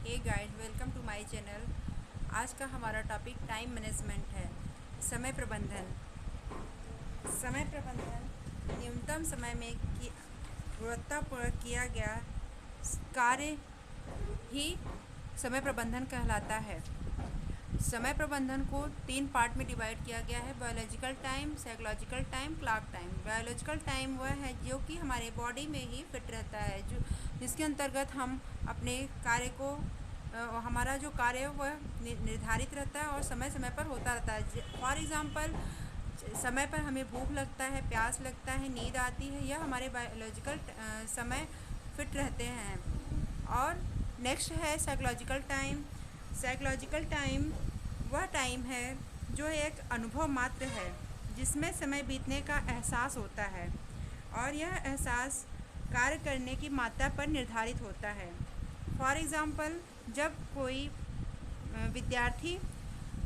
Hey guys, welcome to my channel. आज का हमारा टॉपिक टाइम मैनेजमेंट है। समय प्रबंधन। समय प्रबंधन न्यूनतम समय में गुणवत्तापूर्ण किया गया कार्य ही समय प्रबंधन कहलाता है। समय प्रबंधन को 3 पार्ट में डिवाइड किया गया है: biological time, psychological time, clock time. Biological time वह है जो कि हमारे बॉडी में ही फिट रहता है, जिसके अंतर्गत हम अपने कार्य को हमारा जो कार्य है वह निर्धारित रहता है और समय समय पर होता रहता है। फॉर एग्ज़ाम्पल, समय पर हमें भूख लगता है, प्यास लगता है, नींद आती है, यह हमारे बायोलॉजिकल समय फिट रहते हैं। और नेक्स्ट है साइकोलॉजिकल टाइम। साइकोलॉजिकल टाइम वह टाइम है जो एक अनुभव मात्र है, जिसमें समय बीतने का एहसास होता है और यह एहसास कार्य करने की मात्रा पर निर्धारित होता है। फॉर एग्ज़ाम्पल, जब कोई विद्यार्थी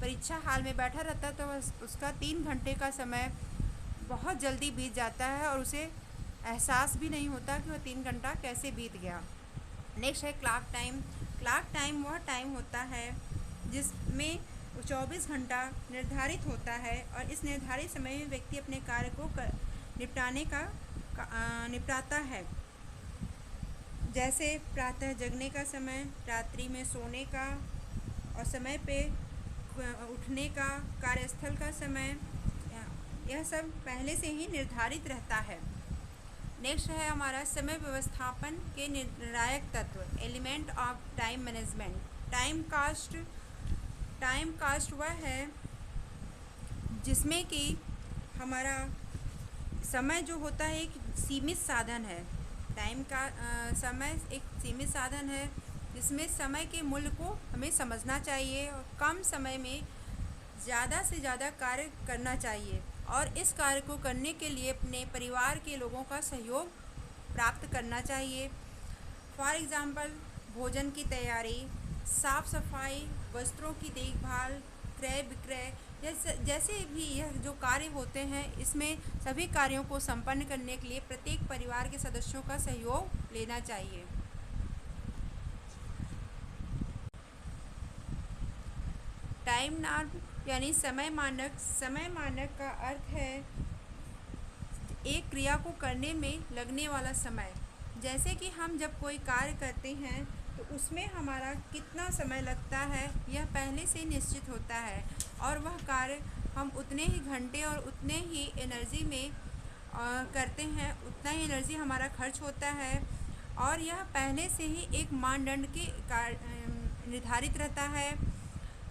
परीक्षा हाल में बैठा रहता है तो उसका 3 घंटे का समय बहुत जल्दी बीत जाता है और उसे एहसास भी नहीं होता कि वह 3 घंटा कैसे बीत गया। नेक्स्ट है क्लॉक टाइम। क्लॉक टाइम वह टाइम होता है जिसमें 24 घंटा निर्धारित होता है और इस निर्धारित समय में व्यक्ति अपने कार्य को निपटाता है। जैसे प्रातः जगने का समय, रात्रि में सोने का और समय पे उठने का, कार्यस्थल का समय, यह सब पहले से ही निर्धारित रहता है। नेक्स्ट है हमारा समय व्यवस्थापन के निर्णायक तत्व, element of time management. Time cost वह है जिसमें कि हमारा समय जो होता है एक सीमित साधन है। टाइम का समय एक सीमित साधन है जिसमें समय के मूल्य को हमें समझना चाहिए और कम समय में ज़्यादा से ज़्यादा कार्य करना चाहिए और इस कार्य को करने के लिए अपने परिवार के लोगों का सहयोग प्राप्त करना चाहिए। फॉर एग्ज़ाम्पल, भोजन की तैयारी, साफ सफाई, वस्त्रों की देखभाल, क्रय विक्रय, जैसे भी यह जो कार्य होते हैं, इसमें सभी कार्यों को संपन्न करने के लिए प्रत्येक परिवार के सदस्यों का सहयोग लेना चाहिए। टाइम नॉर्म यानी समय मानक। समय मानक का अर्थ है एक क्रिया को करने में लगने वाला समय। जैसे कि हम जब कोई कार्य करते हैं तो उसमें हमारा कितना समय लगता है यह पहले से निश्चित होता है और वह कार्य हम उतने ही घंटे और उतने ही एनर्जी में करते हैं, उतना ही एनर्जी हमारा खर्च होता है और यह पहले से ही एक मानदंड के निर्धारित रहता है।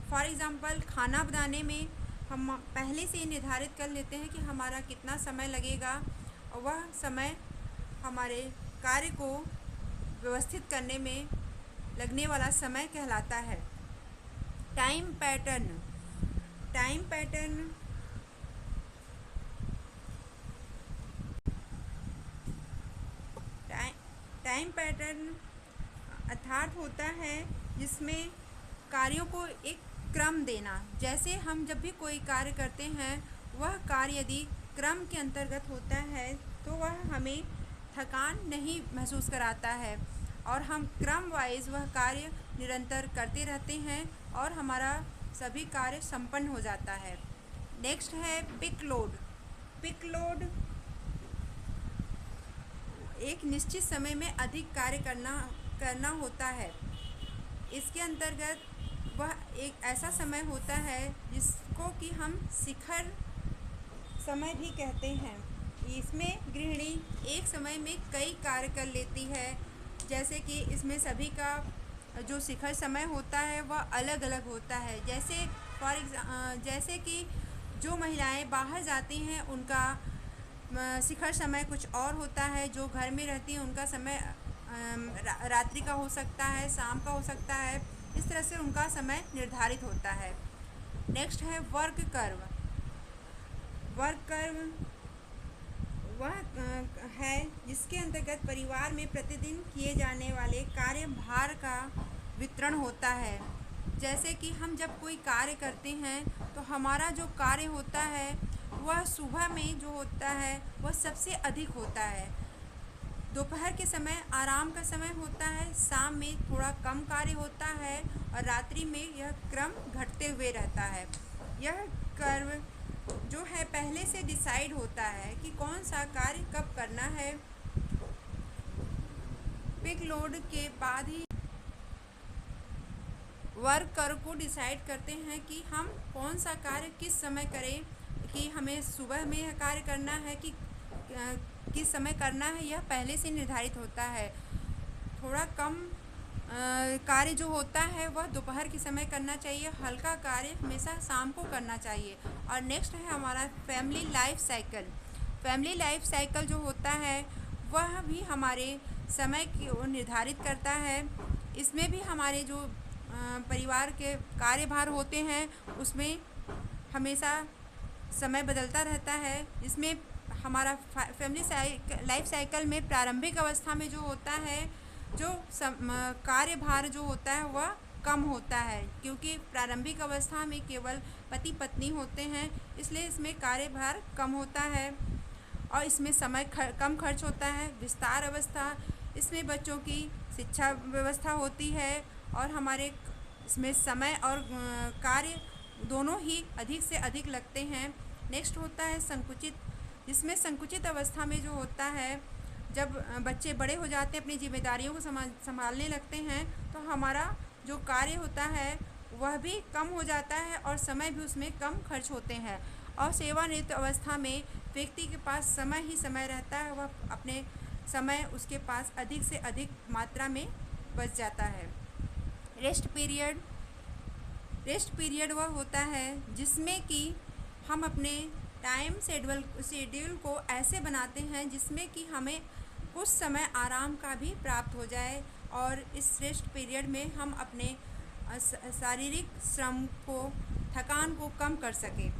फॉर एग्ज़ाम्पल, खाना बनाने में हम पहले से ही निर्धारित कर लेते हैं कि हमारा कितना समय लगेगा और वह समय हमारे कार्य को व्यवस्थित करने में लगने वाला समय कहलाता है। Time pattern. Time pattern time pattern अर्थात होता है जिसमें कार्यों को एक क्रम देना। जैसे हम जब भी कोई कार्य करते हैं, वह कार्य यदि क्रम के अंतर्गत होता है तो वह हमें थकान नहीं महसूस कराता है और हम क्रम वाइज वह कार्य निरंतर करते रहते हैं और हमारा सभी कार्य संपन्न हो जाता है। नेक्स्ट है पिक लोड। पिक लोड एक निश्चित समय में अधिक कार्य करना होता है। इसके अंतर्गत वह एक ऐसा समय होता है जिसको कि हम शिखर समय भी कहते हैं। इसमें गृहिणी एक समय में कई कार्य कर लेती है। जैसे कि इसमें सभी का जो शिखर समय होता है वह अलग अलग होता है। जैसे कि जो महिलाएं बाहर जाती हैं उनका शिखर समय कुछ और होता है, जो घर में रहती हैं उनका समय रात्रि का हो सकता है, शाम का हो सकता है। इस तरह से उनका समय निर्धारित होता है। नेक्स्ट है वर्क कर्व। वर्क कर्व वह है जिसके अंतर्गत परिवार में प्रतिदिन किए जाने वाले कार्य भार का वितरण होता है। जैसे कि हम जब कोई कार्य करते हैं तो हमारा जो कार्य होता है वह सुबह में जो होता है वह सबसे अधिक होता है। दोपहर के समय आराम का समय होता है, शाम में थोड़ा कम कार्य होता है और रात्रि में यह क्रम घटते हुए रहता है। यह कर्व जो है पहले से डिसाइड होता है कि कौन सा कार्य कब करना है। पीक लोड के बाद ही वर्क कर्व को डिसाइड करते हैं कि हम कौन सा कार्य किस समय करें, कि हमें सुबह में यह कार्य करना है कि किस समय करना है, यह पहले से निर्धारित होता है। थोड़ा कम कार्य जो होता है वह दोपहर के समय करना चाहिए, हल्का कार्य हमेशा शाम को करना चाहिए। और नेक्स्ट है हमारा family life cycle. Family life cycle जो होता है वह भी हमारे समय को निर्धारित करता है। इसमें भी हमारे जो परिवार के कार्यभार होते हैं उसमें हमेशा समय बदलता रहता है। इसमें हमारा फैमिली लाइफ साइकिल में प्रारंभिक अवस्था में जो होता है, जो कार्यभार जो होता है वह कम होता है, क्योंकि प्रारंभिक अवस्था में केवल पति पत्नी होते हैं, इसलिए इसमें कार्यभार कम होता है और इसमें समय कम खर्च होता है। विस्तार अवस्था, इसमें बच्चों की शिक्षा व्यवस्था होती है और हमारे इसमें समय और कार्य दोनों ही अधिक से अधिक लगते हैं। नेक्स्ट होता है संकुचित, जिसमें संकुचित अवस्था में जो होता है, जब बच्चे बड़े हो जाते हैं, अपनी जिम्मेदारियों को संभालने लगते हैं, तो हमारा जो कार्य होता है वह भी कम हो जाता है और समय भी उसमें कम खर्च होते हैं। और सेवानिवृत्त अवस्था में व्यक्ति के पास समय ही समय रहता है, वह अपने समय उसके पास अधिक से अधिक मात्रा में बच जाता है। रेस्ट पीरियड वह होता है जिसमें कि हम अपने टाइम शेड्यूल को ऐसे बनाते हैं जिसमें कि हमें कुछ समय आराम का भी प्राप्त हो जाए और इस रेस्ट पीरियड में हम अपने शारीरिक श्रम को, थकान को कम कर सकें।